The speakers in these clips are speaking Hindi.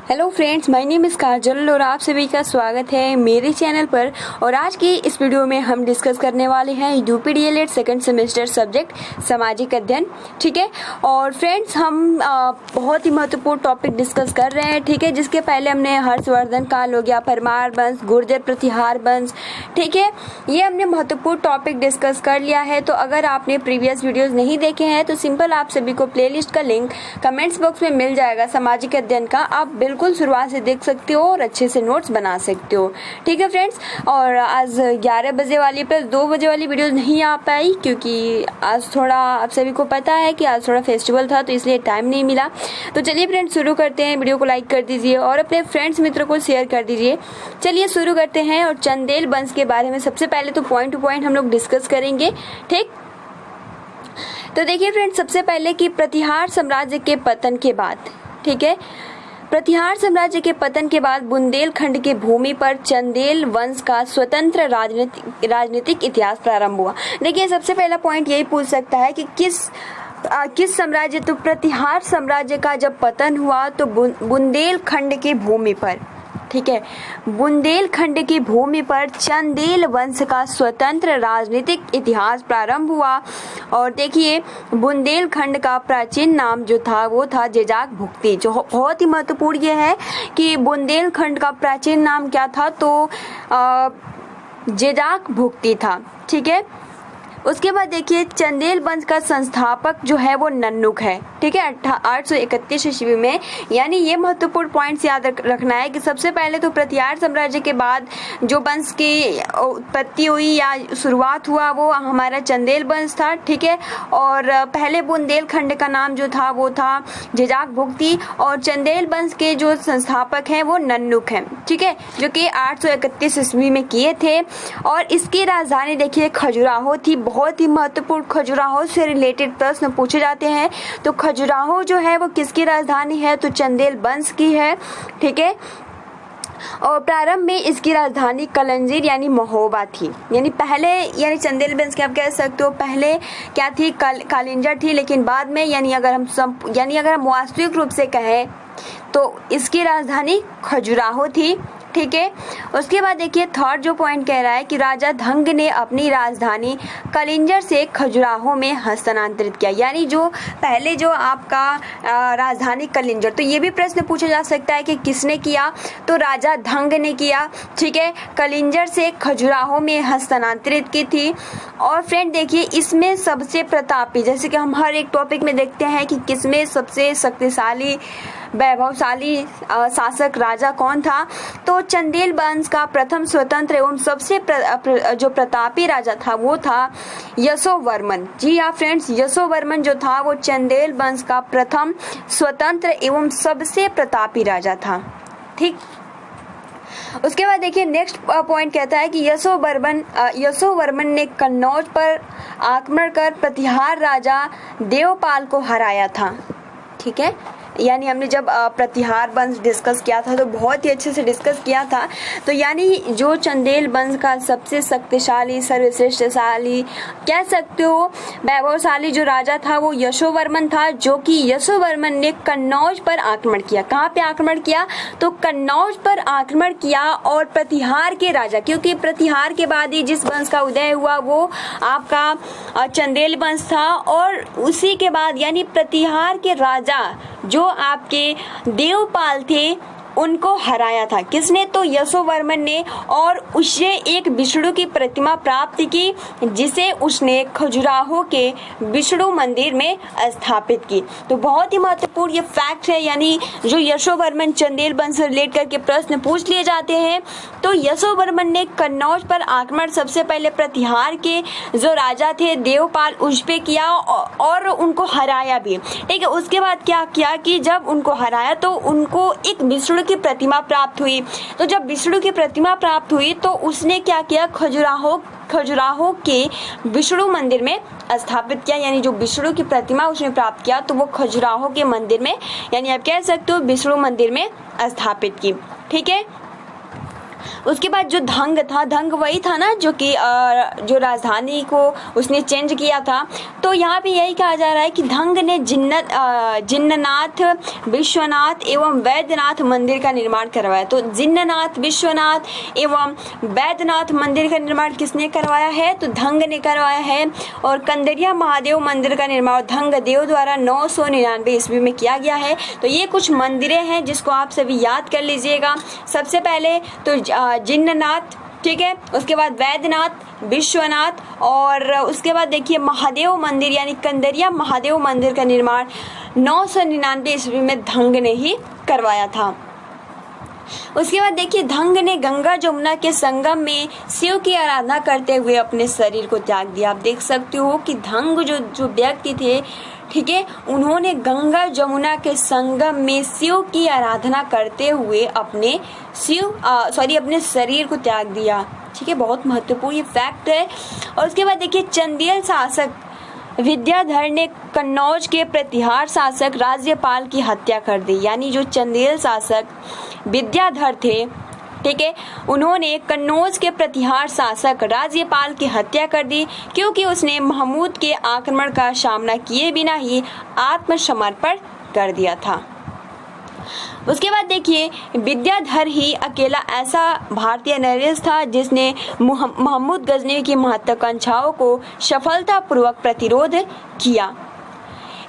Hello friends, my name is Kajal और आप सभी का स्वागत है मेरे चैनल पर। और आज की इस वीडियो में हम डिस्कस करने वाले हैं UP DElEd second semester subject सामाजिक अध्ययन। ठीक है। और फ्रेंड्स, हम बहुत ही महत्वपूर्ण टॉपिक डिस्कस कर रहे हैं। ठीक है। जिसके पहले हमने हर्षवर्धन काल हो गया, परमार वंश, गुर्जर प्रतिहार वंश। ठीक है। ये हमने महत्वपूर्ण टॉपिक डिस्कस कर लिया है। तो अगर आपने प्रीवियस वीडियोज नहीं देखे हैं तो सिंपल आप सभी को प्लेलिस्ट का लिंक कमेंट्स बॉक्स में मिल जाएगा सामाजिक अध्ययन का। आप बिल्कुल शुरुआत से देख सकते हो और अच्छे से नोट्स बना सकते हो। ठीक है फ्रेंड्स। और आज 11 बजे वाली प्लस 2 बजे वाली वीडियो नहीं आ पाई क्योंकि आज थोड़ा आप सभी को पता है कि आज थोड़ा फेस्टिवल था तो इसलिए टाइम नहीं मिला। तो चलिए फ्रेंड्स शुरू करते हैं। वीडियो को लाइक कर दीजिए और अपने फ्रेंड्स मित्रों को शेयर कर दीजिए। चलिए शुरू करते हैं। और चंदेल वंश के बारे में सबसे पहले तो पॉइंट टू पॉइंट हम लोग डिस्कस करेंगे। ठीक। तो देखिए फ्रेंड्स, सबसे पहले कि प्रतिहार साम्राज्य के पतन के बाद, ठीक है, प्रतिहार साम्राज्य के पतन के बाद बुंदेलखंड की भूमि पर चंदेल वंश का स्वतंत्र राजनीतिक इतिहास प्रारंभ हुआ। देखिए सबसे पहला पॉइंट यही पूछ सकता है कि किस साम्राज्य, तो प्रतिहार साम्राज्य का जब पतन हुआ तो बुंदेलखंड की भूमि पर, ठीक है, बुंदेलखंड की भूमि पर चंदेल वंश का स्वतंत्र राजनीतिक इतिहास प्रारंभ हुआ। और देखिए बुंदेलखंड का प्राचीन नाम जो था वो था जेजाक भुक्ति। जो बहुत ही महत्वपूर्ण ये है कि बुंदेलखंड का प्राचीन नाम क्या था, तो जेजाक भुक्ति था। ठीक है। उसके बाद देखिए चंदेल वंश का संस्थापक जो है वो नन्नुक है। ठीक है। 831 ईस्वी में। यानी ये महत्वपूर्ण पॉइंट्स याद रखना है कि सबसे पहले तो प्रतिहार साम्राज्य के बाद जो वंश की उत्पत्ति हुई या शुरुआत हुआ वो हमारा चंदेल वंश था। ठीक है। और पहले बुंदेलखंड का नाम जो था वो था जेजाक भुक्ति और चंदेल वंश के जो संस्थापक हैं वो नन्नुक हैं। ठीक है। जो कि 831 ईस्वी में किए थे। और इसकी राजधानी देखिए खजुराहो थी। बहुत ही महत्वपूर्ण खजुराहो से रिलेटेड प्रश्न पूछे जाते हैं। तो खजुराहो जो है वो किसकी राजधानी है, तो चंदेल वंश की है। ठीक है। और प्रारंभ में इसकी राजधानी कलंजीर यानी महोबा थी। यानी पहले, यानी चंदेल वंश के आप कह सकते हो पहले क्या थी, कालिंजर थी। लेकिन बाद में यानी अगर हम वास्तविक रूप से कहें तो इसकी राजधानी खजुराहो थी। ठीक है। उसके बाद देखिए थर्ड जो पॉइंट कह रहा है कि राजा धंग ने अपनी राजधानी कलिंजर से खजुराहो में हस्तांतरित किया। यानी जो पहले जो आपका राजधानी कलिंजर, तो ये भी प्रश्न पूछा जा सकता है कि किसने किया, तो राजा धंग ने किया। ठीक है। कलिंजर से खजुराहो में हस्तांतरित की थी। और फ्रेंड देखिए इसमें सबसे प्रतापी, जैसे कि हम हर एक टॉपिक में देखते हैं कि किसमें सबसे शक्तिशाली वैभवशाली शासक राजा कौन था, तो चंदेल वंश का प्रथम स्वतंत्र एवं सबसे जो प्रतापी राजा था वो था यशोवर्मन। जी हाँ फ्रेंड्स, यशोवर्मन जो था वो चंदेल वंश का प्रथम स्वतंत्र एवं सबसे प्रतापी राजा था। ठीक। उसके बाद देखिए नेक्स्ट पॉइंट कहता है कि यशोवर्मन ने कन्नौज पर आक्रमण कर प्रतिहार राजा देवपाल को हराया था। ठीक है। यानी हमने जब प्रतिहार वंश डिस्कस किया था तो बहुत ही अच्छे से डिस्कस किया था। तो यानी जो चंदेल वंश का सबसे शक्तिशाली, सर्वश्रेष्ठशाली कह सकते हो, वैभवशाली जो राजा था वो यशोवर्मन था। जो कि यशोवर्मन ने कन्नौज पर आक्रमण किया। कहाँ पे आक्रमण किया, तो कन्नौज पर आक्रमण किया। और प्रतिहार के राजा, क्योंकि प्रतिहार के बाद ही जिस वंश का उदय हुआ वो आपका चंदेल वंश था। और उसी के बाद यानी प्रतिहार के राजा जो आपके देवपाल थे उनको हराया था। किसने, तो यशोवर्मन ने। और उससे एक विष्णु की प्रतिमा प्राप्त की जिसे उसने खजुराहो के विष्णु मंदिर में स्थापित की। तो बहुत ही महत्वपूर्ण ये फैक्ट है। यानी जो यशोवर्मन चंदेल वंश से रिलेट करके प्रश्न पूछ लिए जाते हैं। तो यशोवर्मन ने कन्नौज पर आक्रमण सबसे पहले प्रतिहार के जो राजा थे देवपाल उस पे किया और उनको हराया भी। ठीक है। उसके बाद क्या किया कि जब उनको हराया तो उनको एक विष्णु की प्रतिमा प्राप्त हुई। तो जब विष्णु की प्रतिमा प्राप्त हुई तो उसने क्या किया, खजुराहो के विष्णु मंदिर में स्थापित किया। यानी जो विष्णु की प्रतिमा उसने प्राप्त किया तो वो खजुराहो के मंदिर में, यानी आप कह सकते हो विष्णु मंदिर में स्थापित की। ठीक है। उसके बाद जो धंग था, धंग वही था ना जो कि जो राजधानी को उसने चेंज किया था। तो यहाँ पे यही कहा जा रहा है कि धंग ने जिन्ननाथ, विश्वनाथ एवं वैद्यनाथ मंदिर का निर्माण करवाया। तो जिन्ननाथ, विश्वनाथ एवं वैद्यनाथ मंदिर का निर्माण किसने करवाया है? तो धंग ने करवाया है। और कंदरिया महादेव मंदिर का निर्माण धंग देव द्वारा 999 ईस्वी में किया गया है। तो ये कुछ मंदिरें हैं जिसको आप सभी याद कर लीजिएगा। सबसे पहले तो जिन्ननाथ, ठीक है, उसके बाद वैद्यनाथ, विश्वनाथ और उसके बाद देखिए महादेव मंदिर यानी कंदरिया महादेव मंदिर का निर्माण 999 ईस्वी में धंग ने ही करवाया था। उसके बाद देखिए धंग ने गंगा जमुना के संगम में शिव की आराधना करते हुए अपने शरीर को त्याग दिया। आप देख सकते हो कि धंग जो व्यक्ति थे, ठीक है, उन्होंने गंगा जमुना के संगम में शिव की आराधना करते हुए अपने शरीर को त्याग दिया। ठीक है, बहुत महत्वपूर्ण ये फैक्ट है। और उसके बाद देखिए चंदेल शासक विद्याधर ने कन्नौज के प्रतिहार शासक राज्यपाल की हत्या कर दी। यानी जो चंदेल शासक विद्याधर थे, ठीक है, उन्होंने कन्नौज के प्रतिहार शासक राज्यपाल की हत्या कर दी क्योंकि उसने महमूद के आक्रमण का सामना किए बिना ही आत्मसमर्पण कर दिया था। उसके बाद देखिए विद्याधर ही अकेला ऐसा भारतीय नरेश था जिसने महमूद गजनवी की महत्वाकांक्षाओं को सफलतापूर्वक प्रतिरोध किया।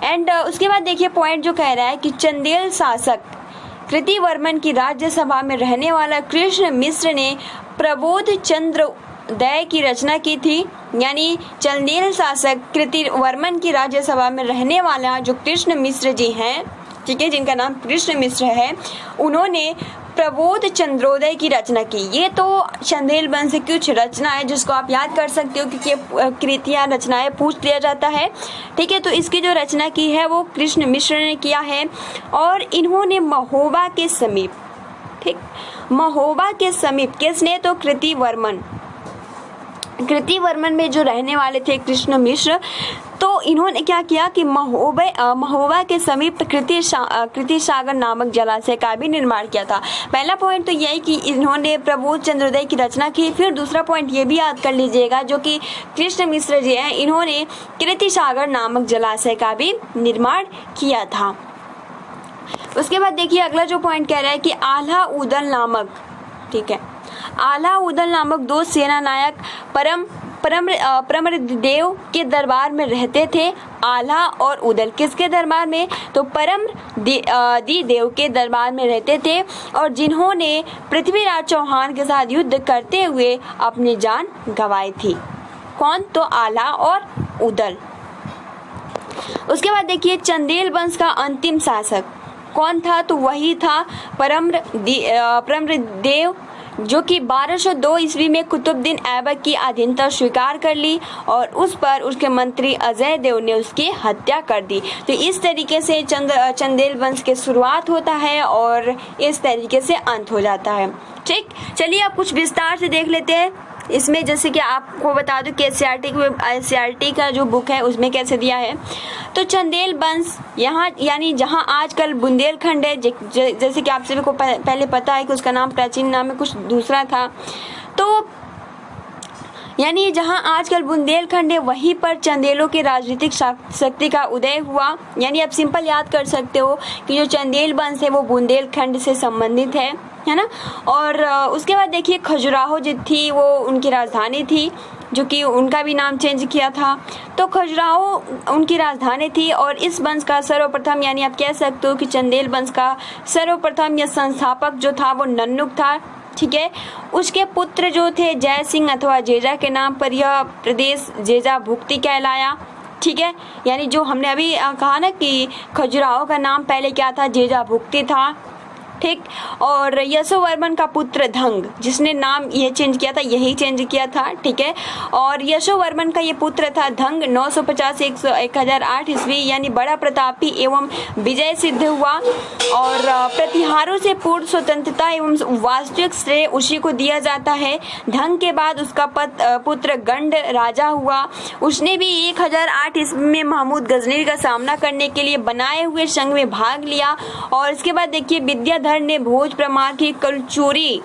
एंड उसके बाद देखिए पॉइंट जो कह रहा है कि चंदेल शासक कृतिवर्मन की राज्यसभा में रहने वाला कृष्ण मिश्र ने प्रबोध चंद्रोदय की रचना की थी। यानी चंदेल शासक कृतिवर्मन की राज्यसभा में रहने वाला जो कृष्ण मिश्र जी हैं, ठीक है, जिनका नाम कृष्ण मिश्र है, उन्होंने प्रबोध चंद्रोदय की रचना की। ये तो चंदेल वंश से कुछ रचना है जिसको आप याद कर सकते हो क्योंकि कृतियां रचनाएं पूछ लिया जाता है। ठीक है, तो इसकी जो रचना की है वो कृष्ण मिश्र ने किया है। और इन्होंने महोबा के समीप, ठीक, महोबा के समीप किसने? तो कृतिवर्मन में जो रहने वाले थे कृष्ण मिश्र, तो इन्होंने क्या किया कि महोबा के समीप कृति सागर नामक जलाशय का भी निर्माण किया था। पहला पॉइंट तो यही कि इन्होंने प्रबोध चंद्रोदय की रचना की। फिर दूसरा पॉइंट ये भी याद कर लीजिएगा जो कि कृष्ण मिश्र जी हैं, इन्होंने कृति सागर नामक जलाशय का भी निर्माण किया था। उसके बाद देखिए अगला जो पॉइंट कह रहा है कि आल्हा उदल नामक, ठीक है, आल्हा उदल नामक दो सेना नायक परमदेव के दरबार में रहते थे। आल्हा और उदल किसके दरबार में? तो परमदेव के दरबार में रहते थे और जिन्होंने पृथ्वीराज चौहान के साथ युद्ध करते हुए अपनी जान गंवाई थी। कौन? तो आल्हा और उदल। उसके बाद देखिए चंदेल वंश का अंतिम शासक कौन था? तो वही था परमदेव, जो कि 1202 ईस्वी में कुतुबुद्दीन ऐबक की अधीनता स्वीकार कर ली और उस पर उसके मंत्री अजय देव ने उसकी हत्या कर दी। तो इस तरीके से चंदेल वंश की शुरुआत होता है और इस तरीके से अंत हो जाता है। ठीक, चलिए अब कुछ विस्तार से देख लेते हैं इसमें। जैसे कि आपको बता दूं कि एससीईआरटी का जो बुक है उसमें कैसे दिया है। तो चंदेल वंश यहाँ यानी जहाँ आजकल बुंदेलखंड है, जैसे कि आप सभी को पहले पता है कि उसका नाम प्राचीन नाम में कुछ दूसरा था। तो यानी जहाँ आजकल बुंदेलखंड है वहीं पर चंदेलों की राजनीतिक शक्ति का उदय हुआ। यानी आप सिंपल याद कर सकते हो कि जो चंदेल वंश है वो बुंदेलखंड से संबंधित है ना। और उसके बाद देखिए खजुराहो जो थी वो उनकी राजधानी थी, जो कि उनका भी नाम चेंज किया था। तो खजुराहो उनकी राजधानी थी और इस वंश का सर्वप्रथम, यानी आप कह सकते हो कि चंदेल वंश का सर्वप्रथम या संस्थापक जो था वो नन्नुक था। ठीक है, उसके पुत्र जो थे जय सिंह अथवा जेजा के नाम पर यह प्रदेश जेजा भुक्ति कहलाया। ठीक है, यानी जो हमने अभी कहा ना कि खजुराहो का नाम पहले क्या था? जेजा भुक्ति था। ठीक, और यशोवर्मन का पुत्र धंग, जिसने नाम ये चेंज किया था, यही चेंज किया था। ठीक है, और यशोवर्मन का ये पुत्र था धंग 950 से 1008 ईस्वी, यानी बड़ा प्रतापी एवं विजय सिद्ध हुआ। और प्रतिहारों से पूर्ण स्वतंत्रता एवं वास्तविक श्रेय उसी को दिया जाता है। धंग के बाद उसका पुत्र गंड राजा हुआ। उसने भी 1008 ईस्वी में महमूद गजनवी का सामना करने के लिए बनाए हुए संघ में भाग लिया। और इसके बाद देखिए विद्याधर ने भोज प्रमाण की कलचुरी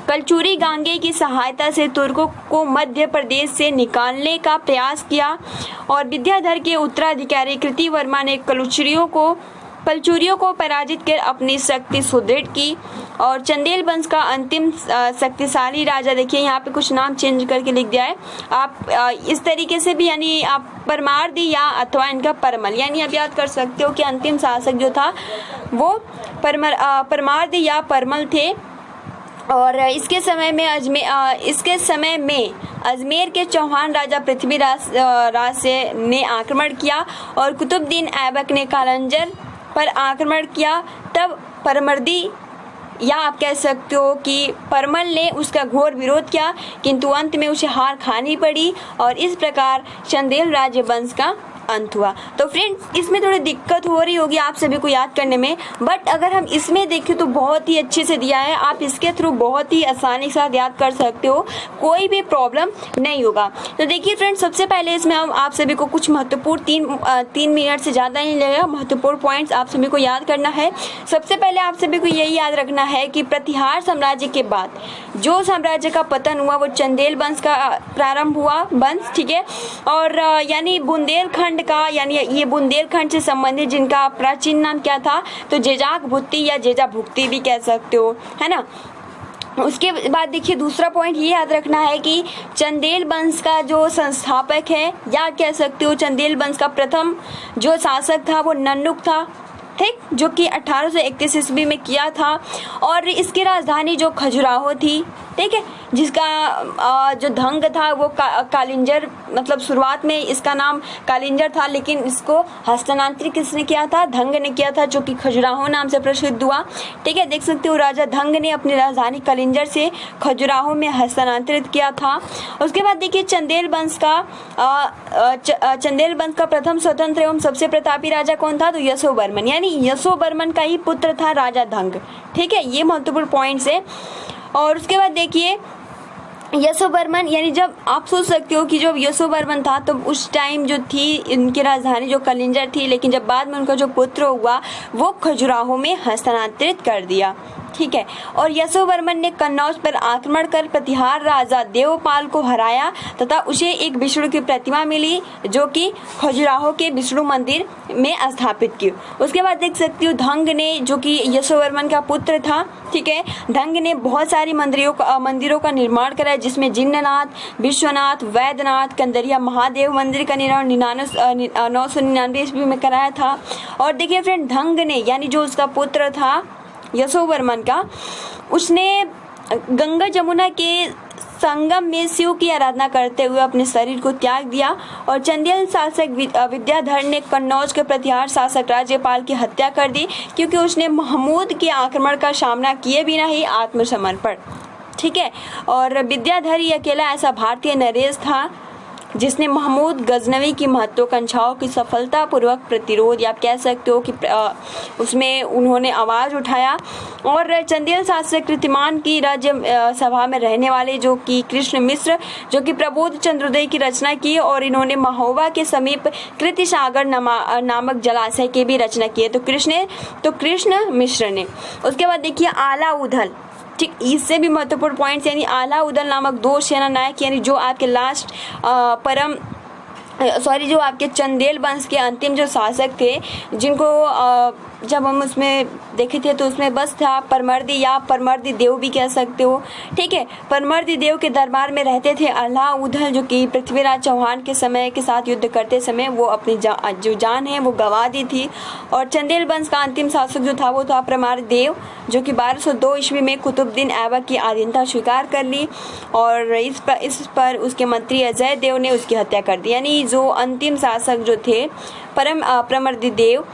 कलचुरी गांगे की सहायता से तुर्कों को मध्य प्रदेश से निकालने का प्रयास किया और विद्याधर के उत्तराधिकारी कृतिवर्मा ने कलचुरियों को पराजित कर अपनी शक्ति सुदृढ़ की और चंदेल वंश का अंतिम शक्तिशाली राजा, देखिए यहाँ पे कुछ नाम चेंज करके लिख दिया है, आप इस तरीके से भी यानी आप परमार्दी या अथवा इनका परमल, यानी आप याद कर सकते हो कि अंतिम शासक जो था वो परमार्दी या परमल थे। और इसके समय में अजमेर के चौहान राजा पृथ्वीराज ने आक्रमण किया और कुतुबुद्दीन ऐबक ने कालंजर पर आक्रमण किया। तब परमर्दी या आप कह सकते हो कि परमल ने उसका घोर विरोध किया, किंतु अंत में उसे हार खानी पड़ी और इस प्रकार चंदेल राज्य वंश का अंत हुआ। तो फ्रेंड्स इसमें थोड़ी दिक्कत हो रही होगी आप सभी को याद करने में, बट अगर हम इसमें देखें तो बहुत ही अच्छे से दिया है, आप इसके थ्रू बहुत ही आसानी के साथ याद कर सकते हो, कोई भी प्रॉब्लम नहीं होगा। तो देखिए फ्रेंड्स, सबसे पहले इसमें हम आप सभी को कुछ महत्वपूर्ण तीन मिनट से ज़्यादा नहीं लगेगा, महत्वपूर्ण पॉइंट्स आप सभी को याद करना है। सबसे पहले आप सभी को यही याद रखना है कि प्रतिहार साम्राज्य के बाद जो साम्राज्य का पतन हुआ वो चंदेल वंश का प्रारंभ हुआ वंश, ठीक है। और यानी बुंदेलखंड का, यानी ये बुंदेलखंड से संबंधित जिनका प्राचीन नाम क्या था, तो जेजाक भुत्ती या जेजा भुक्ति भी कह सकते हो, है ना। उसके बाद देखिए दूसरा पॉइंट ये याद रखना है कि चंदेल वंश का जो संस्थापक है या कह सकते हो चंदेल वंश का प्रथम जो शासक था वो नन्नुक था, ठीक, जो कि 1831 ईस्वी में किया था और इसकी राजधानी जो खजुराहो थी, ठीक है, जिसका जो धंग था वो कालिंजर, मतलब शुरुआत में इसका नाम कालिंजर था लेकिन इसको हस्तांतरित किसने किया था, धंग ने किया था, जो कि खजुराहो नाम से प्रसिद्ध हुआ, ठीक है। देख सकते हो राजा धंग ने अपनी राजधानी कालिंजर से खजुराहो में हस्तांतरित किया था। उसके बाद देखिए चंदेल वंश का प्रथम स्वतंत्र एवं सबसे प्रतापी राजा कौन था, तो यशोवर्मन, यानी यशोवर्मन का ही पुत्र था राजा धंग, ठीक है। ये महत्वपूर्ण पॉइंट्स है। और उसके बाद देखिए यशोवर्मन, यानी जब आप सोच सकते हो कि जब यशोवर्मन था तो उस टाइम जो थी इनकी राजधानी जो कालिंजर थी, लेकिन जब बाद में उनका जो पुत्र हुआ वो खजुराहो में हस्तांतरित कर दिया, ठीक है। और यशोवर्मन ने कन्नौज पर आक्रमण कर प्रतिहार राजा देवपाल को हराया तथा उसे एक विष्णु की प्रतिमा मिली जो कि खजुराहो के विष्णु मंदिर में स्थापित की। उसके बाद देख सकती हो धंग ने, जो कि यशोवर्मन का पुत्र था, ठीक है, धंग ने बहुत सारी मंदिरों का निर्माण कराया, जिसमें जिन्ननाथ, विश्वनाथ, वैद्यनाथ, कंदरिया महादेव मंदिर का निर्माण 999 ईस्वी में कराया था। और देखिए फ्रेंड, धंग ने, यानी जो उसका पुत्र था यशोवर्मन का, उसने गंगा जमुना के संगम में शिव की आराधना करते हुए अपने शरीर को त्याग दिया और चंदेल शासक विद्याधर ने कन्नौज के प्रतिहार शासक राज्यपाल की हत्या कर दी, क्योंकि उसने महमूद के आक्रमण का सामना किए बिना ही आत्मसमर्पण, ठीक है। और विद्याधर ही अकेला ऐसा भारतीय नरेश था जिसने महमूद गजनवी की महत्वाकांक्षाओं की सफलतापूर्वक प्रतिरोध, या आप कह सकते हो कि उसमें उन्होंने आवाज़ उठाया। और चंदेल शासक कृतिमान की राज्य सभा में रहने वाले जो कि कृष्ण मिश्र, जो कि प्रबोध चंद्रोदय की रचना की, और इन्होंने महोबा के समीप कृति सागर नामक जलाशय की भी रचना की है, तो कृष्ण मिश्र ने। उसके बाद देखिए आला उदल, ठीक, इससे भी महत्वपूर्ण पॉइंट्स, यानी आला उदल नामक 2 सेना नायक, यानी जो आपके जो आपके चंदेल वंश के अंतिम जो शासक थे, जिनको जब हम उसमें देखे थे तो उसमें बस था परमर्दी या परमर्दी देव भी कह सकते हो, ठीक है। परमर्दी देव के दरबार में रहते थे आला उदल, जो कि पृथ्वीराज चौहान के समय के साथ युद्ध करते समय वो अपनी जो जान है वो गंवा दी थी। और चंदेल वंश का अंतिम शासक जो था वो था परमार्दी देव, जो कि 1202 ईस्वी में कुतुबुद्दीन ऐबक की अधीनता स्वीकार कर ली और इस पर उसके मंत्री अजय देव ने उसकी हत्या कर दी। यानी जो अंतिम शासक जो थे परमर्दी देव,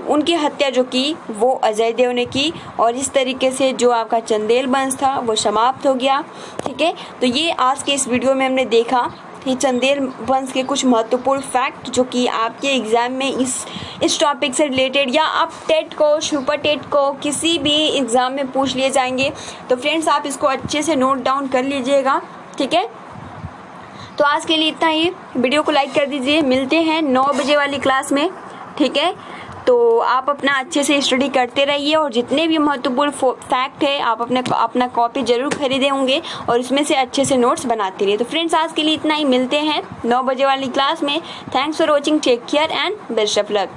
उनकी हत्या जो की वो अजय देव ने की, और इस तरीके से जो आपका चंदेल वंश था वो समाप्त हो गया, ठीक है। तो ये आज के इस वीडियो में हमने देखा कि चंदेल वंश के कुछ महत्वपूर्ण फैक्ट जो कि आपके एग्जाम में इस टॉपिक से रिलेटेड, या आप टेट को, सुपर टेट को, किसी भी एग्जाम में पूछ लिए जाएंगे। तो फ्रेंड्स आप इसको अच्छे से नोट डाउन कर लीजिएगा, ठीक है। तो आज के लिए इतना ही, वीडियो को लाइक कर दीजिए, मिलते हैं 9 बजे वाली क्लास में, ठीक है। तो आप अपना अच्छे से स्टडी करते रहिए और जितने भी महत्वपूर्ण फैक्ट है आप अपना कॉपी जरूर खरीदे होंगे और इसमें से अच्छे से नोट्स बनाते रहिए। तो फ्रेंड्स आज के लिए इतना ही, मिलते हैं 9 बजे वाली क्लास में। Thanks for watching, take care and best of luck.